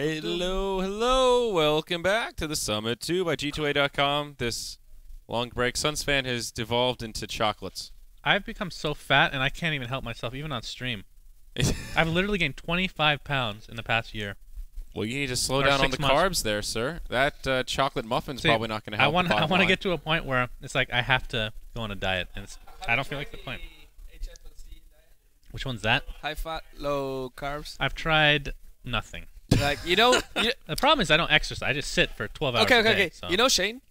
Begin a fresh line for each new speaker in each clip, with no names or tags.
Hello, hello. Welcome back to the Summit 2 by G2A.com. This long break, SUNSfan has devolved into chocolates.
I've become so fat and I can't even help myself, even on stream. I've literally gained 25 pounds in the past year.
Well, you need to slow down on the carbs there, sir. That chocolate muffin's probably not going to help.
I want to get to a point where it's like I have to go on a diet, and I don't feel like the point. Which one's that?
High fat, low carbs.
I've tried nothing.
Like, you know...
The problem is I don't exercise. I just sit for 12 hours a day.
Okay.
So.
You know Shane?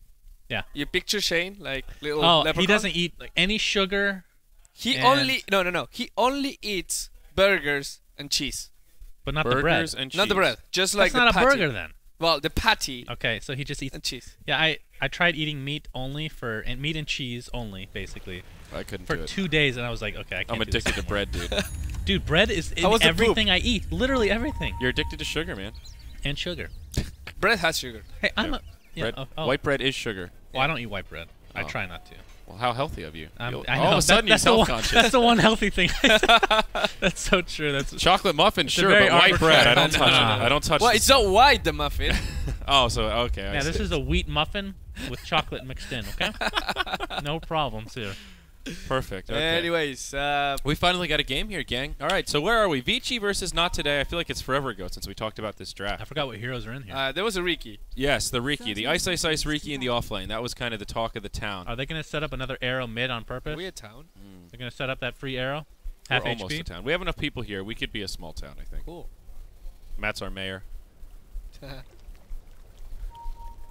Yeah.
You picture Shane, like little
leprechaun? He doesn't eat like, any sugar.
He only... No. He only eats burgers and cheese.
But not the bread.
And cheese.
Not the bread. Just like
the patty. That's not a burger then.
Well, the patty.
Okay, so he just eats...
And cheese.
Yeah, I tried eating meat only and meat and cheese only, basically.
I couldn't
for
do it.
2 days, and I was like, okay, I can't
I'm addicted to bread, dude.
Dude, bread is in everything I eat. Literally everything.
You're addicted to sugar, man.
And sugar.
Bread has sugar.
Hey, I'm a... Yeah,
bread, white bread is sugar.
Well, I don't eat white bread. I try not to.
Well, how healthy of you.
I know.
All of a sudden, you're self-conscious.
That's the one healthy thing. That's so true. That's
chocolate muffin, sure, but white bread, I don't touch it. I don't touch it.
Well, it's not white, the muffin.
Oh, so, okay.
Yeah, this is a wheat muffin with chocolate mixed in, okay? No problems here.
Perfect. Okay.
Anyways,
we finally got a game here, gang. All right, so where are we? Vici versus Not Today. I feel like it's forever ago since we talked about this draft.
I forgot what heroes are in here.
there was a Riki.
Yes, the Riki. The Ice Riki in the offlane. That was kind of the talk of the town.
Are they going to set up another arrow mid on purpose?
Are we a town?
They're going to set up that free arrow? Half
We're
HP?
almost a town. We have enough people here. We could be a small town, I think.
Cool.
Matt's our mayor.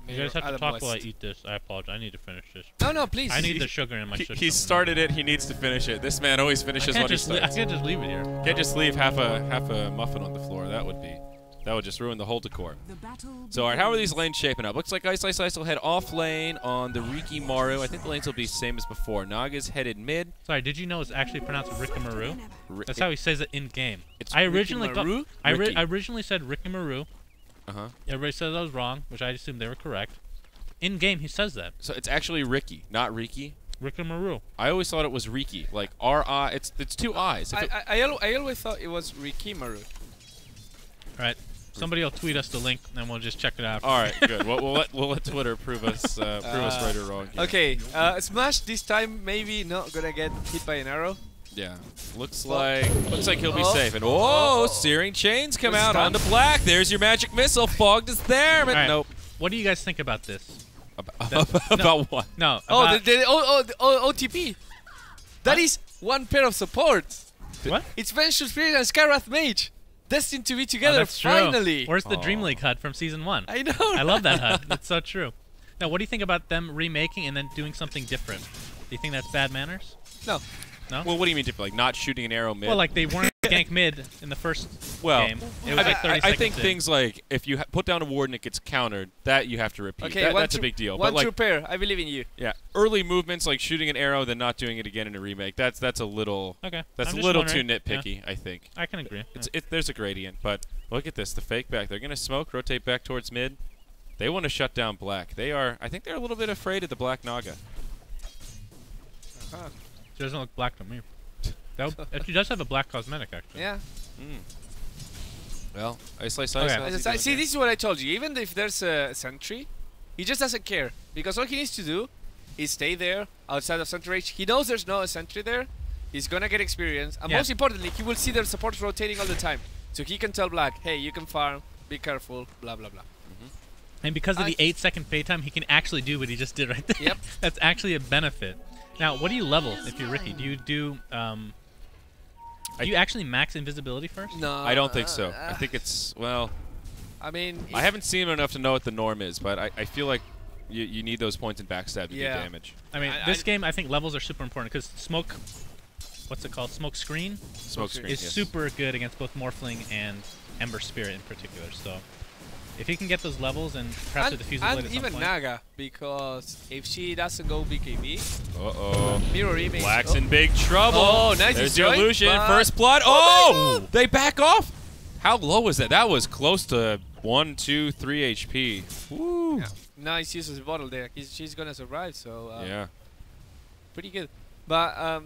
You guys have to talk while I eat this. I apologize. I need to finish this.
No, please.
I need the sugar in my system.
He started it. He needs to finish it. This man always finishes what he starts.
I can't just leave it here.
Can't just leave half a muffin on the floor. That would just ruin the whole decor. So, all right, how are these lanes shaping up? Looks like Ice will head off lane on the Riki Maru. I think the lanes will be the same as before. Naga's headed mid.
Sorry, did you know it's actually pronounced Rikimaru? That's how he says it in game.
It's
I originally
I
originally said Rikimaru. Everybody says I was wrong, which I assumed they were correct. In game, he says that.
So it's actually Riki, not Riki.
Rikimaru.
I always thought it was Riki, like R-I. It's two I's.
I always thought it was Rikimaru.
All right, somebody will tweet us the link, and we'll just check it out.
All right, good. We'll let Twitter prove us right or wrong. Here.
Okay, Smash this time maybe not gonna get hit by an arrow.
Yeah, looks like he'll be safe. And searing chains come out onto black. There's your magic missile. Fogged is there, but nope.
What do you guys think about this?
About what?
No.
The OTP. That is one pair of supports.
What?
It's Venture Spirit and Skywrath Mage. Destined to be together finally.
Where's the Dream League HUD from Season 1?
I know.
I love that HUD. That's so true. Now, what do you think about them remaking and then doing something different? Do you think that's bad manners?
No.
No?
Well, what do you mean different? Like not shooting an arrow mid?
Well, like they weren't gank mid in the first game. It was like 30 seconds
I think things like if you put down a ward and it gets countered, that you have to repeat.
Okay,
that's a big deal.
One
but
true pair. I believe in you.
Yeah, early movements like shooting an arrow then not doing it again in a remake. That's a little.
Okay.
That's a little too nitpicky. Yeah. I think.
I can agree.
There's a gradient, but look at this. The fake back. They're gonna smoke, rotate back towards mid. They want to shut down black. They are. I think they're a little bit afraid of the black Naga.
She doesn't look black to me. She does have a black cosmetic, actually.
Yeah.
Well, Ice.
Okay. See, this is what I told you. Even if there's a sentry, he just doesn't care. Because all he needs to do is stay there outside of sentry range. He knows there's no sentry there. He's going to get experience. And most importantly, he will see their supports rotating all the time. So he can tell black, hey, you can farm, be careful, blah, blah, blah.
And because of the 8-second fade time, he can actually do what he just did right there.
Yep.
That's actually a benefit. Now, what do you level if you're Riki? Do you do... Do you actually max invisibility first?
No.
I don't think so. I think it's, well...
I mean...
I haven't seen him enough to know what the norm is, but I feel like you need those points in backstab to do damage.
I mean, this game, I think levels are super important because smoke... What's it called? Smoke Screen?
Smoke Screen,
is super good against both Morphling and Ember Spirit in particular, so... If he can get those levels and perhaps a diffuser blade at some
even
point.
Naga, because if she doesn't go BKB,
mirror
image.
Black's in big trouble.
Oh, nice.
There's your illusion. First blood. Oh, they back off. How low was that? That was close to 1, 2, 3 HP. Woo.
Yeah. Nice use of the bottle there. She's gonna survive, so
yeah,
pretty good. But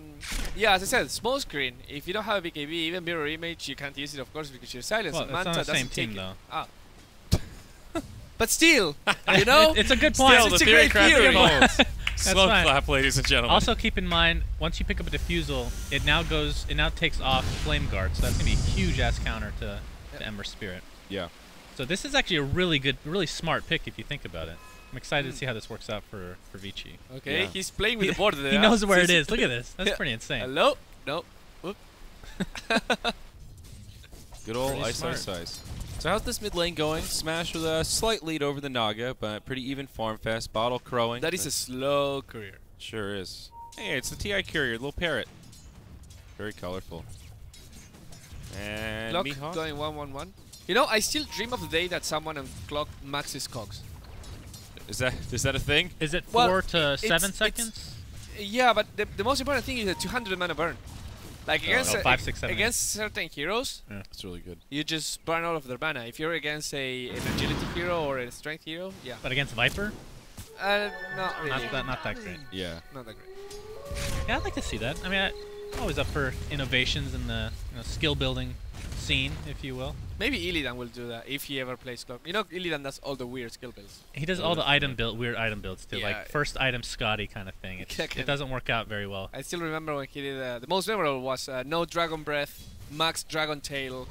yeah, as I said, small screen. If you don't have a BKB, even mirror image, you can't use it, of course, because you're silenced.
Well,
Manta
it's on the same
doesn't take
team,
it.
though.
Ah. But still, you know,
it's a good point.
Still,
It's
the
a great
theory
theory.
holds. Slow
fine.
clap, ladies and gentlemen.
Also, keep in mind, once you pick up a defusal, it now takes off Flame Guard, so that's gonna be a huge ass counter to Ember Spirit.
Yeah.
So this is actually a really good, really smart pick if you think about it. I'm excited to see how this works out for Vici.
Okay,
Yeah.
he's playing with the board there.
He knows where it is. Look at this. That's pretty insane.
Hello? No. Whoop.
Good old
Pretty
ice,
smart.
ice, ice. So how's this mid lane going? Smash with a slight lead over the Naga, but pretty even farm fest. Bottle crowing.
That is a slow career.
Sure is. Hey, it's the TI Courier, little parrot. Very colorful. And
Clock
Mihawk.
going 1-1-1. You know, I still dream of the day that someone on Clock maxes cogs.
Is that a thing?
Is it
Well,
4 to
it's-
7
it's-
seconds?
Yeah, but the most important thing is a 200 mana burn. Like against
5, 6, 7,
against certain heroes,
That's really good.
you just burn all of their mana. If you're against an agility hero or a strength hero, yeah.
But against Viper,
Not really.
not that great.
Yeah.
Not that great.
Yeah, I'd like to see that. I mean, I'm always up for innovations in the skill building scene, if you will.
Maybe Illidan will do that if he ever plays Clock. You know, Illidan does all the weird skill builds.
He does all the weird item builds too,
Yeah.
like first item Scotty kind of thing. It doesn't work out very well.
I still remember when he did the most memorable was no Dragon Breath, Max Dragon Tail.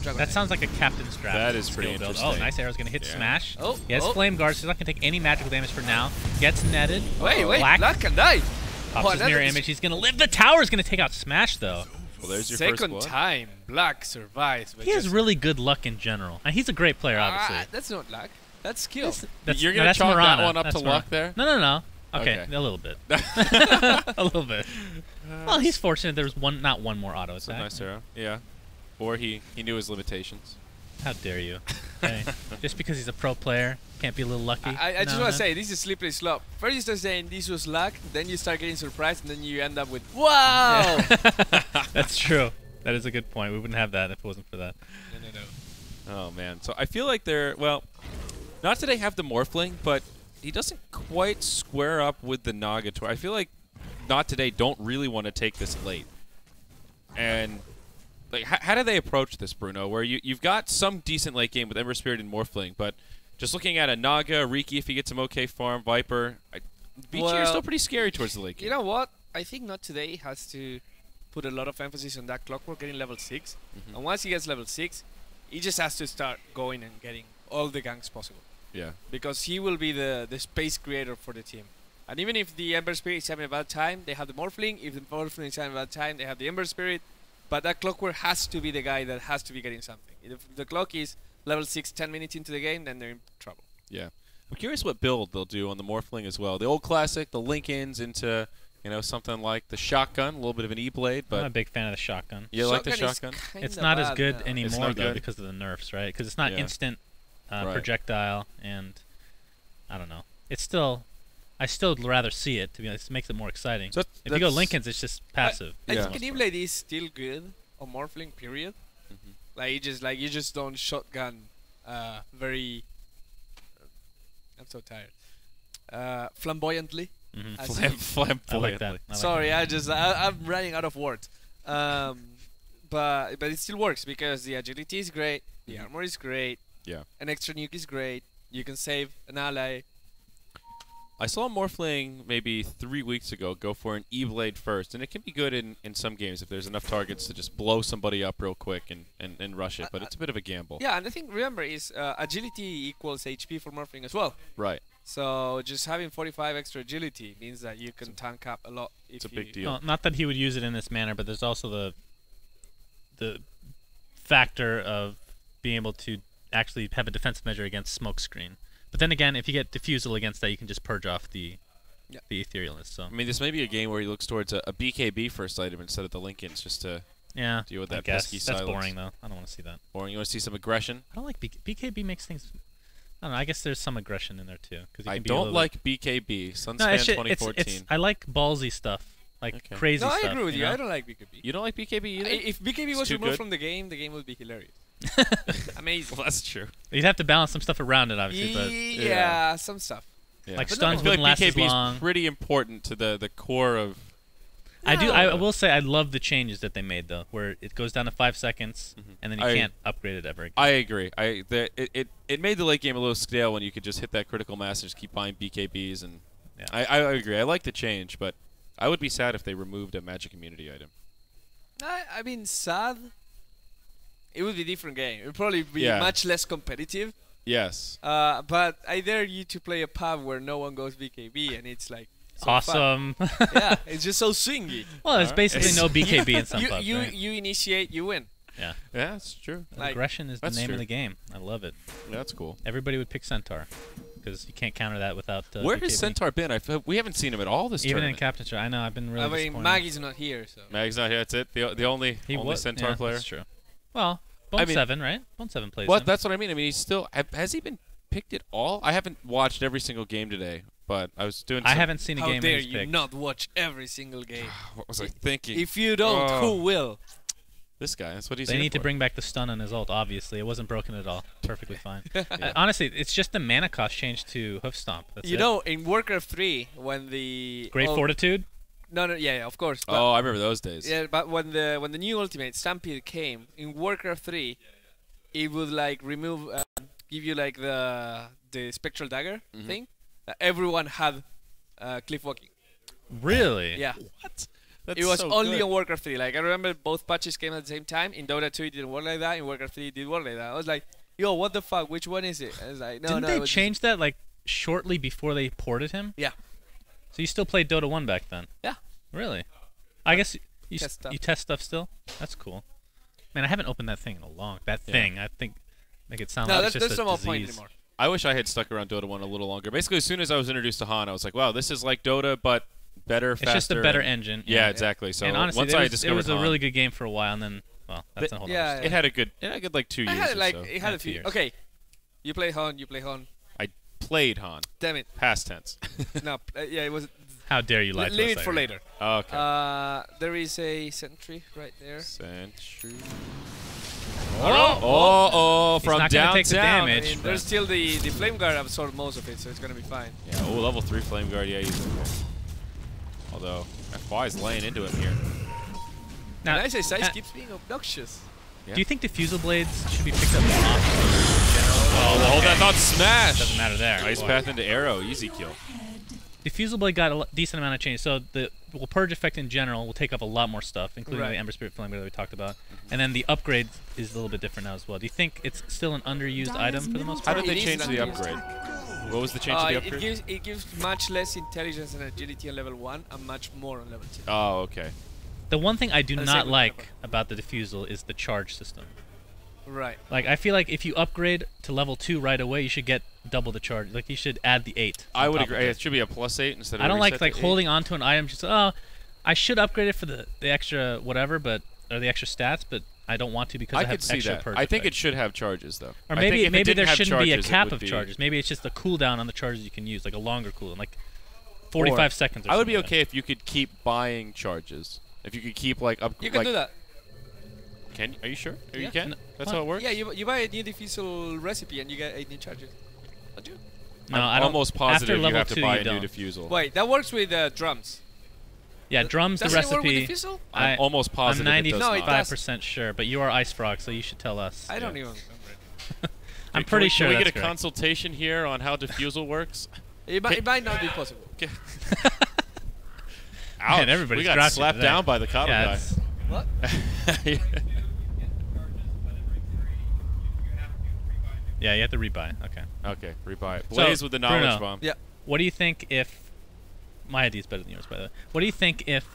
That sounds like a captain's draft.
That is
skill
pretty
build.
interesting.
Oh, nice arrow's gonna hit
Yeah.
smash.
Oh,
He has
oh.
flame guard, so he's not gonna take any magical damage for now. Gets netted.
Wait,
Black
Black can die.
pops his mirror
that is-
image. He's gonna live. The tower's gonna take out smash though.
Well, there's your first
Second
blood.
time, Black survives. But
He has
just-
really good luck in general, and he's a great player, obviously.
That's not luck. That's skill.
You're
no,
gonna
that's
chalk that
Mirana.
one up
That's
to luck
Mirana.
there?
No. Okay,
Okay.
a little bit. A little bit. Well, he's fortunate there's not one more auto
That's a
attack.
nice arrow. Yeah. Or he knew his limitations.
How dare you? Okay. Just because he's a pro player, can't be a little lucky.
I just
No,
want to
no.
say, this is slippery slope. First you start saying this was luck, then you start getting surprised, and then you end up with, wow!
That's true. That is a good point. We wouldn't have that if it wasn't for that.
No.
Oh man. So I feel like not today have the Morphling, but he doesn't quite square up with the Nagator. I feel like not today don't really want to take this late. And like, how do they approach this, Bruno? Where you've got some decent late game with Ember Spirit and Morphling, but just looking at a Naga, Riki if he gets some okay farm, Viper, Vici are still pretty scary towards the late game.
You know what? I think Not Today has to put a lot of emphasis on that Clockwork getting level 6. And once he gets level 6, he just has to start going and getting all the ganks possible.
Yeah.
Because he will be the space creator for the team. And even if the Ember Spirit is having a bad time, they have the Morphling. If the Morphling is having a bad time, they have the Ember Spirit. But that Clockwork has to be the guy that has to be getting something. If the Clock is level 6, 10 minutes into the game, then they're in trouble.
Yeah. I'm curious what build they'll do on the Morphling as well. The old classic, the link-ins into, something like the shotgun, a little bit of an E-blade, but
I'm not a big fan of the shotgun.
you like the
Shotgun is
shotgun?
kinda
It's not as
bad
good
now.
anymore
not
though
good.
because of the nerfs, right? Because it's not
Yeah.
instant
Right.
projectile, and I don't know. It's still, I still rather see it. To be honest, it makes it more exciting.
So
If you go
that's-
Lincolns, it's just passive.
I
Yeah.
think an E-blade is still good on Morphling, period.
Mhm.
You just don't shotgun very. I'm so tired. Flamboyantly.
Mhm.
as
Flam-
you-
flamboyant.
I like that. I like
Sorry,
that.
I'm running out of words. But it still works because the agility is great, the armor is great,
Yeah.
an extra nuke is great. You can save an ally.
I saw Morphling maybe 3 weeks ago go for an E-blade first, and it can be good in some games if there's enough targets to just blow somebody up real quick and rush it, but it's a bit of a gamble.
Yeah, and the thing remember is agility equals HP for Morphling as well.
Right.
So just having 45 extra agility means that you can tank up a lot.
It's a big deal.
Well, not that he would use it in this manner, but there's also the factor of being able to actually have a defensive measure against smokescreen. But then again, if you get diffusal against that, you can just purge off the etherealness. So
I mean, this may be a game where he looks towards a BKB first item instead of the Linkins, just to
yeah,
deal with
I
that
guess
pesky
that's
silence.
boring though. I don't want to see that.
Or you want to see some aggression?
I don't like BKB makes things. I don't know. I guess there's some aggression in there too. Cause
I
can be a
don't
little
like BKB. SUNSfan
No, it's,
2014.
I like ballsy stuff, like
Okay.
crazy
No, I
stuff.
agree with you.
know?
I don't like BKB.
You don't like BKB either?
If BKB
It's
was
too
removed
good?
from the game would be hilarious. Amazing.
Well, that's true.
You'd have to balance some stuff around it, obviously. But
Yeah, some stuff.
Yeah.
Like
But
stuns
I feel
wouldn't
like
last as
BKB
long.
is pretty important to the core of
I will say I love the changes that they made though, where it goes down to 5 seconds, and then you can't upgrade it ever again.
I agree. It made the late game a little stale when you could just hit that critical mass and just keep buying BKBs, and I agree. I like the change, but I would be sad if they removed a Magic Immunity item.
I mean, sad. It would be a different game. It would probably be much less competitive.
Yes.
But I dare you to play a pub where no one goes BKB, and it's like so
awesome.
Yeah, it's just so swingy.
Well, there's basically no BKB in some pubs, right?
You initiate, you win.
Yeah.
Yeah, that's true.
Like,
aggression is the name of the game. I love it.
Yeah, that's cool.
Everybody would pick Centaur because you can't counter that without.
Where
BKB.
has Centaur been? We haven't seen him at all this
Even
tournament.
in Captain's Show. I know. I've been really disappointed.
Maggie's not here, so.
Maggie's not here. That's it. The only Centaur player.
That's true. Well, Bone 7, right? Bone 7 plays.
What? That's what I mean. I mean, he's still. Has he been picked at all? I haven't watched every single game today, but I was doing.
I haven't seen a game.
How dare you not watch every single game?
What was I thinking?
If you don't, who will?
This guy. That's what he's.
They need to bring back the stun on his ult. Obviously, it wasn't broken at all. Perfectly fine. Honestly, it's just the mana cost changed to Hoof Stomp. That's
you know, in Warcraft 3, when the
Great Fortitude.
No, yeah, of course.
Oh, I remember those days.
Yeah, but when the new ultimate Stampede came in Warcraft 3, it would like remove, give you like the spectral dagger thing. Everyone had cliff walking.
Really?
Yeah.
What? That's
it was
so
only
good.
on Warcraft 3. Like I remember both patches came at the same time. In Dota 2 it didn't work like that. In Warcraft 3 it did work like that. I was like, yo, what the fuck? Which one is it? I was like, no,
Didn't
no.
they change that like shortly before they ported him?
Yeah.
So you still played Dota 1 back then?
Yeah.
Really? I guess you
test
stuff still? That's cool. Man, I haven't opened that thing in a long. That thing, I think, make it sound like it's just
there's
a
no more
disease.
point anymore.
I wish I had stuck around Dota 1 a little longer. Basically, as soon as I was introduced to Han, I was like, wow, this is like Dota, but better, faster.
It's just a better engine.
Yeah, exactly. So
and honestly,
once I discovered
it was a
Han,
really good game for a while, and then, well, that's a whole other story.
It had a good like 2 years.
It had a few. Okay, you play Han.
I played Han.
Damn it.
Past tense.
No, yeah, it was.
How dare you lie to us?
Leave it for later.
Okay.
There is a sentry right there.
Sentry.
Oh,
from
not
downtown.
Take the damage.
I mean, there's still the flame guard absorbed most of it, so it's gonna be fine.
Yeah. Oh, level 3 flame guard. Yeah, he's okay. Although FY is laying into him here.
Now, I say size keeps being obnoxious.
Yeah. Do you think diffusal blades should be picked up as an option in general?
Oh, hold that thought, smash!
Doesn't matter there.
Ice path into arrow, easy kill.
Diffusal blade got a decent amount of change, so the purge effect in general will take up a lot more stuff, including the Ember Spirit Flame that we talked about. And then the upgrade is a little bit different now as well. Do you think it's still an underused item for the most part?
How did they change the upgrade? What was the change to the upgrade?
It gives much less intelligence and agility on level 1 and much more on level 2.
Oh, okay.
The one thing I do not like about the diffusal is the charge system.
Right.
Like, I feel like if you upgrade to level 2 right away, you should get double the charge. Like, you should add the 8.
I would agree. It should be a +8 instead of
I don't like holding on to an item. Just, oh, I should upgrade it for the extra whatever, or the extra stats, but I don't want to because I have extra purge
I think
effect.
it should have charges, though.
Or maybe there shouldn't be a cap of charges. Maybe it's just a cooldown on the charges you can use, like a longer cooldown, like 45 seconds or
I would be
something
okay if you could keep buying charges. If you could keep, like, up.
You can do that.
Are you sure?
Yeah.
You can? That's how it works?
Yeah, you buy a new diffusal recipe and you get 8 new charges. Don't you?
No,
I'm almost positive you have to buy a new
don't.
diffusal.
Wait, that works with drums.
Yeah, drums, the
Doesn't
recipe.
It work with diffusal?
I'm almost positive
I'm
it does not.
95% sure, but you are Ice Frog, so you should tell us.
I don't even remember it.
I'm pretty sure
Can we
that's
get a consultation here on how diffusal works?
It might not be possible.
Okay.
Ouch. Man, everybody's
we got slapped down by the Kato guy.
What?
Yeah, you have to rebuy. Okay.
Okay, rebuy it. Blaze with the knowledge
Bruno,
bomb.
Yeah.
What do you think if... My idea is better than yours, by the way. What do you think if...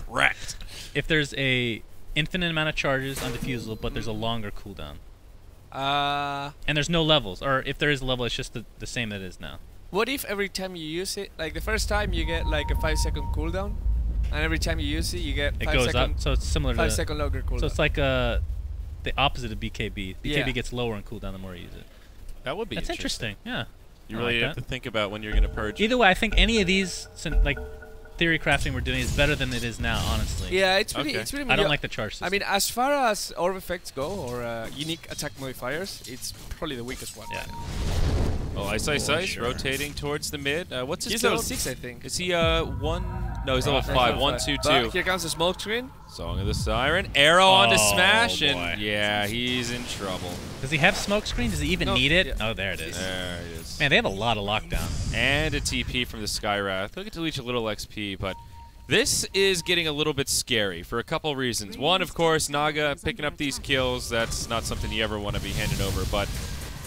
Wrecked.
If there's a infinite amount of charges on diffusal, but there's a longer cooldown? And there's no levels. Or if there is a level, it's just the same that it is now.
What if every time you use it, like the first time you get like a 5-second cooldown, and every time you use it, you get 5
goes
second,
up, so it's similar to
5-second longer cooldown.
So it's like the opposite of BKB. BKB
Yeah.
gets lower in cooldown the more you use it.
That would be
That's interesting. Yeah.
You really have to think about when you're going to purge.
Either way, I think any of these like theory crafting we're doing is better than it is now, honestly.
Yeah, it's really
I don't like the charge system.
I mean, as far as orb effects go, or unique attack modifiers, it's probably the weakest one.
Yeah.
Oh, Ice, rotating towards the mid. What's his
He's
build?
level 6, I think.
Is he 1 No, he's level 5. 1, 2, 2.
But here comes the smoke screen.
Song of the Siren. Arrow onto
Oh,
Smash,
boy.
and yeah, he's in trouble.
Does he have smoke screen? Does he even need it?
Yeah.
Oh, there it is.
There it is.
Man, they have a lot of lockdown.
And a TP from the Skywrath. He'll get to leech a little XP, but this is getting a little bit scary for a couple reasons. One, of course, Naga picking up these kills. That's not something you ever want to be handed over, but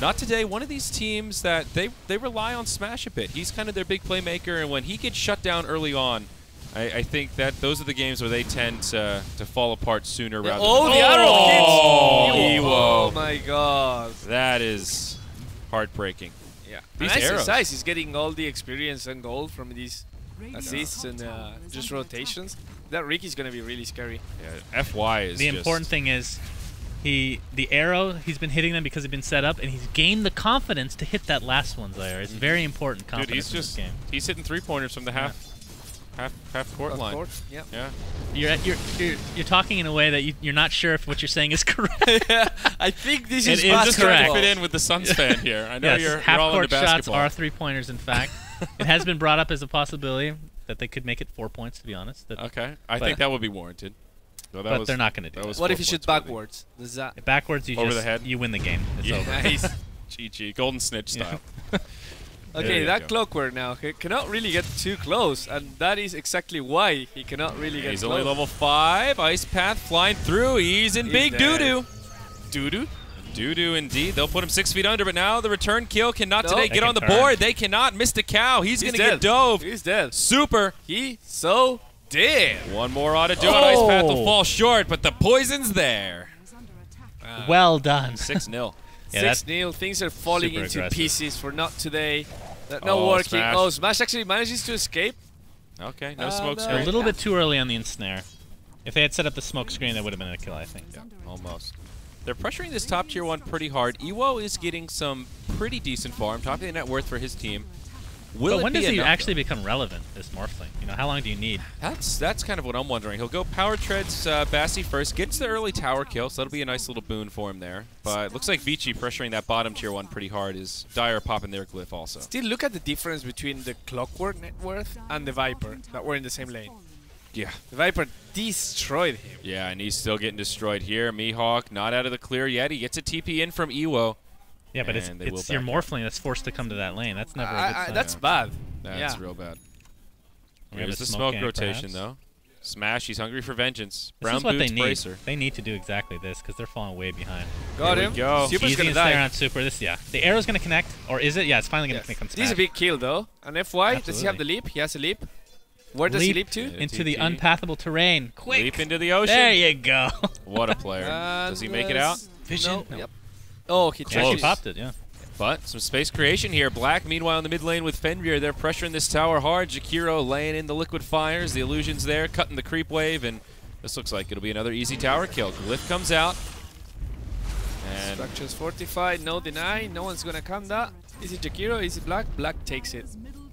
not today. One of these teams that they rely on Smash a bit. He's kind of their big playmaker, and when he gets shut down early on, I think that those are the games where they tend to fall apart sooner rather
Oh,
than...
the arrow hits!
Ewo.
Oh my god.
That is heartbreaking.
Yeah.
These
Nice
arrows.
exercise. He's getting all the experience and gold from these assists and just rotations. That Ricky's gonna be really scary.
Yeah, FY is
The
just...
important thing is the arrow, he's been hitting them because they've been set up, and he's gained the confidence to hit that last one there. It's very important confidence
Dude, he's
in this game.
he's hitting 3-pointers from the half court line.
Yep.
Yeah.
You're talking in a way that you're not sure if what you're saying is correct.
I think this
It
is
is
I'm just trying to
correct.
fit in with the SUNSfan here. I know
Yes,
you're
half
all into
court shots
basketball.
are 3-pointers. In fact, it has been brought up as a possibility that they could make it 4 points. To be honest,
Okay, I
But-
think that would be warranted. So that
but
was,
they're not going to do
that
it.
was
What
4
if you shoot
points worthy.
backwards? Does that?
Backwards, you
Over
just
the head?
you win the game. It's
Yeah.
over.
Nice.
GG, golden snitch
Yeah.
style.
Okay,
you
that
go.
clockwork now he cannot really get too close, and that is exactly why he cannot really get
He's
close.
only level 5. Ice Path flying through. He's in
He's
big
dead.
doo-doo. Doo-doo? Doo-doo indeed. They'll put him 6 feet under, but now the return kill cannot
No.
today
They
get
can
on the
turn.
board. They cannot. Miss the cow. He's going to get dove.
He's dead.
Super.
He's so dead.
One more ought to do it. Ice Path will
Oh.
fall short, but the poison's there.
Well done.
6-0.
Yeah,
6-0. Things are falling
super
into
aggressive.
pieces for not today. Not
Oh,
working.
Smash.
Oh, Smash actually manages to escape.
Okay, no
Oh,
smoke
no.
A
screen.
little bit too early on the ensnare. If they had set up the smoke screen, that would have been a kill, I think.
Almost. They're pressuring this top tier 1 pretty hard. Ewo is getting some pretty decent farm. Top of the net worth for his team. Will
But
it
when
be
does he
enough,
actually become relevant, this Morphling? You know, how long do you need?
That's kind of what I'm wondering. He'll go power treads Bassi first, gets the early tower kill, so that'll be a nice little boon for him there. But it looks like Vici pressuring that bottom tier 1 pretty hard. Is Dire popping their glyph also.
Still, look at the difference between the clockwork net worth and the Viper that were in the same lane.
Yeah.
The Viper destroyed him.
Yeah, and he's still getting destroyed here. Mihawk not out of the clear yet. He gets a TP in from Ewo.
Yeah, but
And they will
it's your
back
Morphling that's forced to come to that lane. That's never a good sign.
That's bad.
That's
Yeah.
real bad.
We have
Here's
a
the smoke
gang,
rotation,
perhaps.
though. Smash, he's hungry for vengeance.
This
Brown
is what
boots,
they need.
bracer.
They need to do exactly this because they're falling way behind.
Got
Here
him.
we go.
Super's
Easy
gonna
and snare
die.
on Super. This, yeah. The arrow's gonna connect, or is it? Yeah, it's finally gonna
Yes.
connect on
This is a
Smash.
big kill though. And FY, does he have the leap? He has a leap. Where does he
Leap
leap to?
Yeah.
into the
TP.
unpathable terrain. Quick!
Leap into the ocean.
There you go.
What a player. Does he make it out?
Vision?
No. Yep. Oh, he
Yeah,
tried
she
to-
popped it. Yeah.
But some space creation here. Black, meanwhile, in the mid lane with Fenrir. They're pressuring this tower hard. Jakiro laying in the liquid fires. The illusions there, cutting the creep wave, and this looks like it'll be another easy tower kill. Glyph comes out. And
Structures fortified, no deny. No one's gonna come that. Is it Jakiro? Is it Black? Black takes it.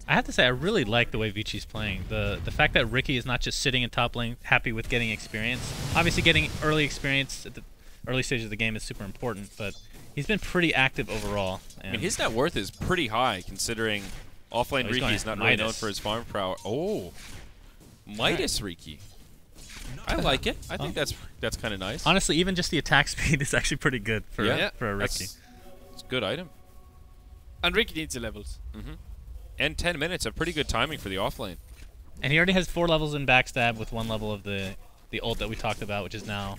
I have to say, I really like the way Vici's playing. The fact that Ricky is not just sitting in top lane, happy with getting experience. Obviously, getting early experience at the early stages of the game is super important, but he's been pretty active overall.
I mean, his net worth is pretty high considering offlane
he's
Riki
going
is not really known
Midas.
for his farm power. Oh, Midas Riki. I like it. I think that's kind of nice.
Honestly, even just the attack speed is actually pretty good for
Yeah.
for a Ricky.
It's a good item.
And Ricky needs the levels.
And 10 minutes of pretty good timing for the offlane.
And he already has 4 levels in backstab with 1 level of the ult that we talked about, which is now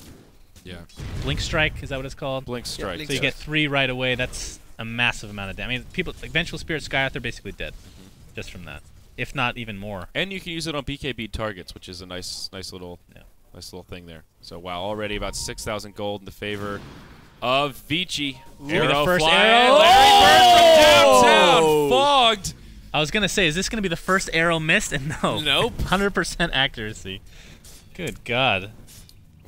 Yeah.
Blink Strike. Is that what it's called?
Blink strike.
Blink
So you
Strike.
get 3 right away. That's a massive amount of damage. I mean, people like Vengeful Spirit, Skyath, they're basically dead just from that, if not even more.
And you can use it on BKB targets, which is a nice little thing there. So wow, already about 6,000 gold in the favor of Vici.
the first
flying.
arrow.
Larry Bird from downtown,
Oh!
fogged.
I was gonna say, is this gonna be the first arrow missed? And no,
Nope.
100% accuracy. Good God.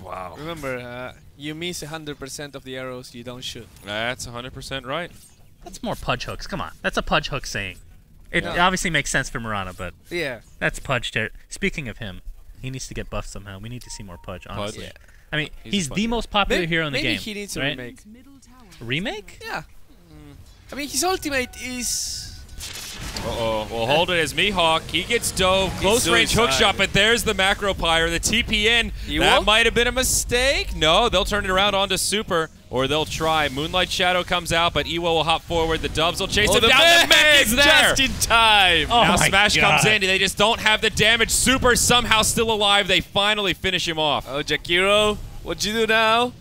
Wow.
Remember, you miss 100% of the arrows you don't shoot.
That's 100% right.
That's more Pudge hooks. Come on, that's a Pudge hook saying. It
Yeah.
obviously makes sense for Murana, but
Yeah.
that's Pudge. Speaking of him, he needs to get buffed somehow. We need to see more Pudge. Honestly,
Pudge?
I mean,
He's a
he's
fun
the
guy.
most popular hero in the
maybe
game.
he needs a
right?
remake.
Remake?
Yeah. I mean, his ultimate is
Uh-oh. We'll hold it as Mihawk. He gets dove. Close range hook shot, but there's the macro pyre. The TP in. That might have been a mistake. No, they'll turn it around onto Super, or they'll try. Moonlight Shadow comes out, but Ewo will hop forward. The Dubs will chase him down. The mech is there.
Just in time.
Oh now Smash comes in. They just don't have the damage. Super somehow still alive. They finally finish him off.
Oh, Jakiro, what'd you do now?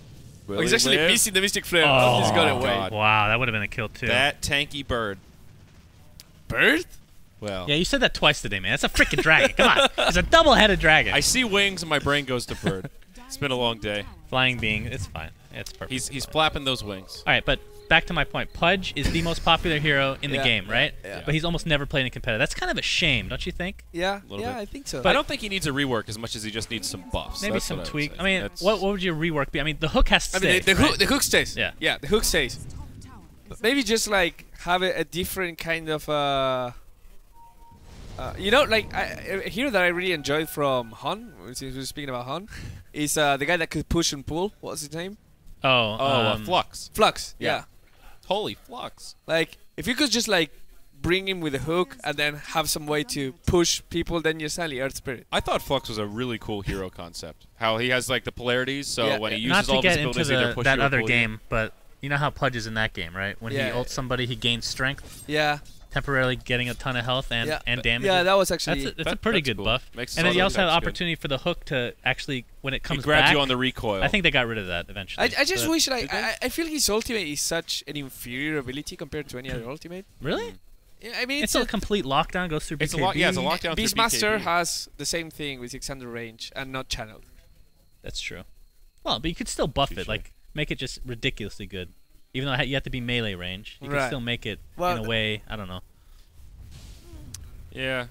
Oh, he's actually missing the Mystic Flare. Oh, he's got it away.
Wow, that would have been a kill too.
That tanky bird.
Bird?
Well.
Yeah, you said that twice today, man. That's a freaking dragon. Come on. It's a double-headed dragon.
I see wings and my brain goes to bird. It's been a long day.
Flying being, it's fine. It's perfect.
He's flapping those wings.
All right, but back to my point. Pudge is the most popular hero in the game, right?
Yeah.
But he's almost never played in competitive. That's kind of a shame, don't you think?
Yeah,
bit.
I think so.
But I don't think he needs a rework as much as he just needs some buffs.
Maybe
That's
some
what
tweak.
I
mean, what would your rework be? I mean, the hook has to stay.
The hook stays.
Yeah.
Yeah, the hook stays. But maybe just like have a different kind of you know, like a hero that I really enjoyed from Han, since we're speaking about Han, is the guy that could push and pull. What's his name?
Flux.
Flux. Yeah.
Holy Flux.
Like, if you could just like bring him with a hook and then have some way to push people, then you're suddenly Earth Spirit.
I thought Flux was a really cool hero concept. How he has like the polarities, so when he uses
all
his abilities, either push
that
you or
other
pull
game,
you.
but you know how Pudge is in that game, right? When he ults somebody, he gains strength.
Yeah.
Temporarily getting a ton of health and damage.
Yeah, that was actually
that's a pretty good
cool.
buff.
Makes
and then you also have the
good.
opportunity for the hook to actually, when it comes
he grabs
back,
you on the recoil.
I think they got rid of that eventually.
I just wish I feel his ultimate is such an inferior ability compared to any other ultimate.
Really?
Yeah, I mean,
it's a complete lockdown. Goes through BKB.
It's a lockdown.
Beastmaster has the same thing with 600 range and not channeled.
That's true. Well, but you could still buff it, like make it just ridiculously good. Even though you have to be melee range, you can still make it in a way. I don't know.
Yeah,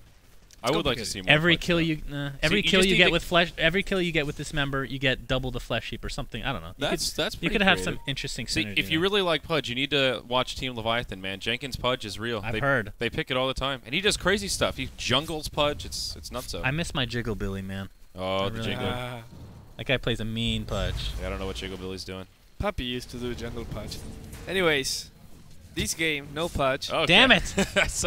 I would like to see more.
Every kill you get with flesh, every kill you get with this member, you get double the flesh heap or something. I don't know.
That's
you could have some interesting synergy.
If you really like Pudge, you need to watch Team Leviathan, man. Jenkins Pudge is real.
I've heard.
They pick it all the time, and he does crazy stuff. He jungles Pudge. It's nutso.
I miss my Jiggle Billy, man.
Oh, the Jiggle.
That guy plays a mean Pudge.
Yeah, I don't know what Jiggle Billy's doing.
Puppy used to do jungle Pudge. Anyways. This game, no Pudge.
Okay.
Damn it!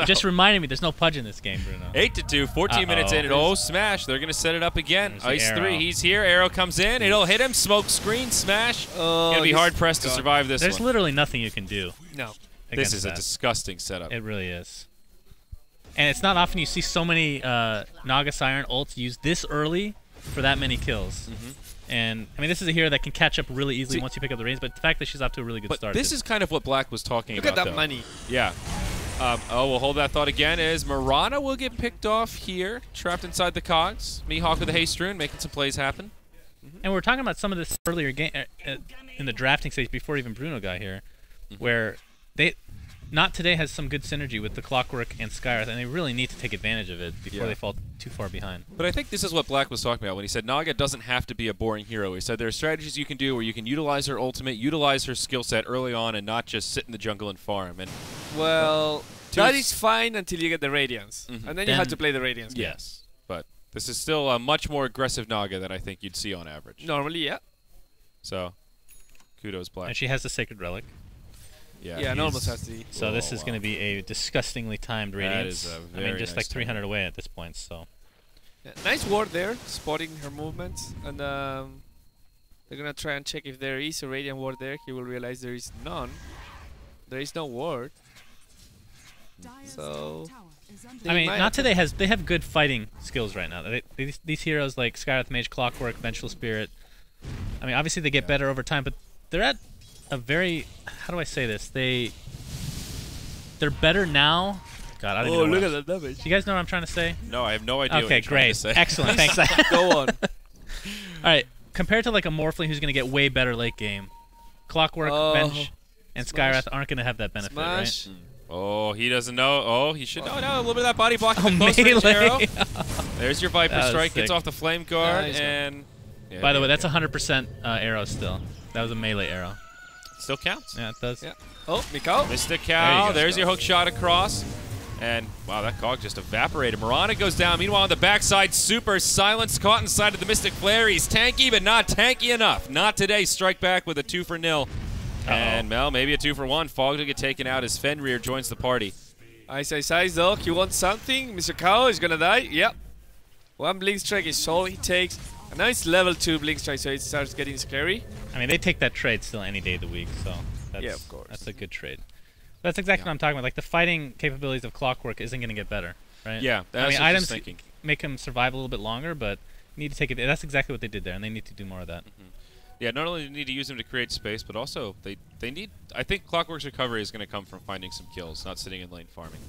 Just reminded me, there's no Pudge in this game, Bruno.
8-2, 14 minutes in, and Smash. They're gonna set it up again.
There's
Ice 3, he's here. Arrow comes in. It'll hit him. Smoke screen, Smash. Gonna be hard pressed to survive this.
There's literally nothing you can do.
No.
This is a disgusting setup.
It really is. And it's not often you see so many Naga Siren ults used this early for that many kills. And I mean, this is a hero that can catch up really easily once you pick up the reins. But the fact that she's off to a really good start.
This is kind of what Black was talking about.
Look at that money.
Yeah. We'll hold that thought again. As Mirana will get picked off here, trapped inside the cogs. Mihawk with a haste rune, making some plays happen.
And we were talking about some of this earlier game in the drafting stage before even Bruno got here, where Not Today has some good synergy with the Clockwork and Skywrath, and they really need to take advantage of it before they fall too far behind.
But I think this is what Black was talking about when he said Naga doesn't have to be a boring hero. He said there are strategies you can do where you can utilize her ultimate, utilize her skill set early on, and not just sit in the jungle and farm. And
well, that is fine until you get the Radiance, and then you have to play the Radiance game.
Yes, but this is still a much more aggressive Naga than I think you'd see on average.
Normally, yeah.
So, kudos, Black.
And she has the Sacred Relic.
Yeah, normal has to be.
So this is going to be a disgustingly timed Radiance.
That is a
I mean, just
nice
like 300 away at this point. So.
Yeah, nice ward there, spotting her movements, and they're gonna try and check if there is a Radiant ward there. He will realize there is none. There is no ward. So.
I mean, Not Today they have good fighting skills right now. These heroes like Skywrath Mage, Clockwork, Vengeful Spirit. I mean, obviously they get better over time, but they're at a very, how do I say this? They're better now. God, I don't even know.
Look at the damage.
Do you guys know what I'm trying to say?
No, I have no idea.
Okay,
what you're trying to
great,
say.
excellent, thanks.
Go on.
All right, compared to like a Morphling who's going to get way better late game, Clockwork, Venge, and Skywrath aren't going to have that benefit, right?
Oh, he doesn't know. Oh, he should know. No, a little bit of that body block.
Melee.
There's your Viper Strike.
Sick.
Gets off the Flame Guard. And
by the way, that's 100% arrow still. That was a melee arrow.
Still counts.
Yeah, it does.
Yeah. Oh, Mikau.
Mr. Cow. There's your hook shot across. And, wow, that cog just evaporated. Mirana goes down. Meanwhile, on the backside, Super Silence caught inside of the Mystic Flare. He's tanky, but not tanky enough. Not Today. Strike back with a 2-for-0. And, well, maybe a 2-for-1. Fog will get taken out as Fenrir joins the party.
Ice though, he wants something. Mr. Cow is gonna die. Yep. One Blink Strike is all he takes. A nice level 2 Blink Strike, so it starts getting scary.
I mean, they take that trade still any day of the week, so that's,
yeah, of course.
That's a good trade. That's exactly what I'm talking about. Like, the fighting capabilities of Clockwork isn't going to get better, right?
Yeah, that's
I mean,
what
items
thinking.
make him survive a little bit longer, but you need to take it. That's exactly what they did there, and they need to do more of that.
Yeah, not only do you need to use them to create space, but also they need. I think Clockwork's recovery is going to come from finding some kills, not sitting in lane farming.